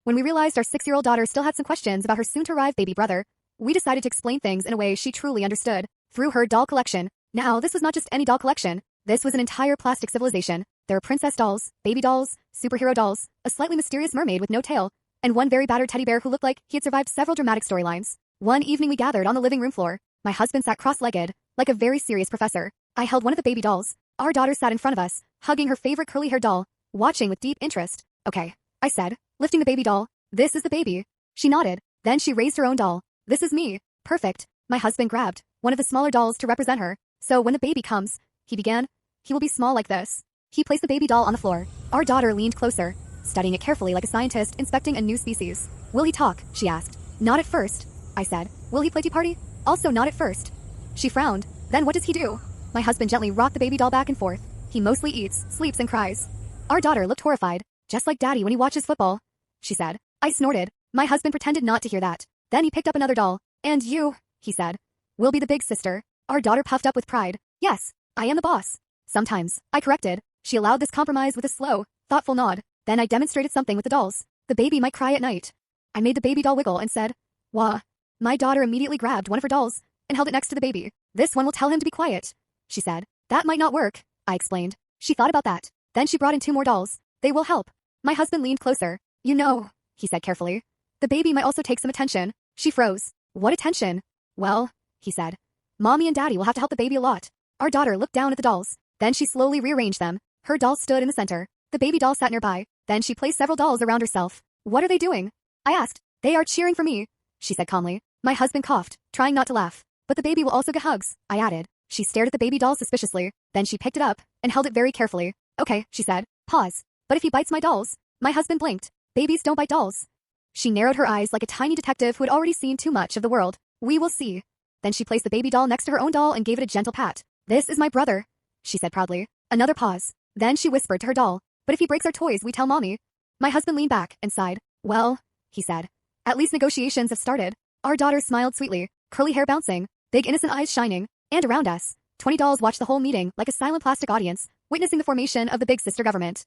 When we realized our 6-year-old daughter still had some questions about her soon-to-arrive baby brother, we decided to explain things in a way she truly understood. Through her doll collection. Now, this was not just any doll collection. This was an entire plastic civilization. There were princess dolls, baby dolls, superhero dolls, a slightly mysterious mermaid with no tail, and one very battered teddy bear who looked like he had survived several dramatic storylines. One evening we gathered on the living room floor. My husband sat cross-legged, like a very serious professor. I held one of the baby dolls. Our daughter sat in front of us, hugging her favorite curly-haired doll, watching with deep interest. Okay, I said, lifting the baby doll. This is the baby. She nodded. Then she raised her own doll. This is me. Perfect. My husband grabbed one of the smaller dolls to represent her. So when the baby comes, he began, he will be small like this. He placed the baby doll on the floor. Our daughter leaned closer, studying it carefully like a scientist inspecting a new species. Will he talk? She asked. Not at first, I said. Will he play tea party? Also not at first. She frowned. Then what does he do? My husband gently rocked the baby doll back and forth. He mostly eats, sleeps, and cries. Our daughter looked horrified, just like Daddy when he watches football, she said. I snorted. My husband pretended not to hear that. Then he picked up another doll. And you, he said, will be the big sister. Our daughter puffed up with pride. Yes, I am the boss. Sometimes, I corrected. She allowed this compromise with a slow, thoughtful nod. Then I demonstrated something with the dolls. The baby might cry at night. I made the baby doll wiggle and said, wah. My daughter immediately grabbed one of her dolls and held it next to the baby. This one will tell him to be quiet, she said. That might not work, I explained. She thought about that. Then she brought in 2 more dolls. They will help. My husband leaned closer. You know, he said carefully. The baby might also take some attention. She froze. What attention? Well, he said. Mommy and Daddy will have to help the baby a lot. Our daughter looked down at the dolls. Then she slowly rearranged them. Her doll stood in the center. The baby doll sat nearby. Then she placed several dolls around herself. What are they doing? I asked. They are cheering for me, she said calmly. My husband coughed, trying not to laugh. But the baby will also get hugs, I added. She stared at the baby doll suspiciously. Then she picked it up and held it very carefully. Okay, she said. Pause. But if he bites my dolls? My husband blinked. Babies don't bite dolls. She narrowed her eyes like a tiny detective who had already seen too much of the world. We will see. Then she placed the baby doll next to her own doll and gave it a gentle pat. This is my brother, she said proudly. Another pause. Then she whispered to her doll. But if he breaks our toys, we tell Mommy. My husband leaned back and sighed. Well, he said. At least negotiations have started. Our daughter smiled sweetly, curly hair bouncing, big innocent eyes shining, and around us, 20 dolls watched the whole meeting like a silent plastic audience, witnessing the formation of the big sister government.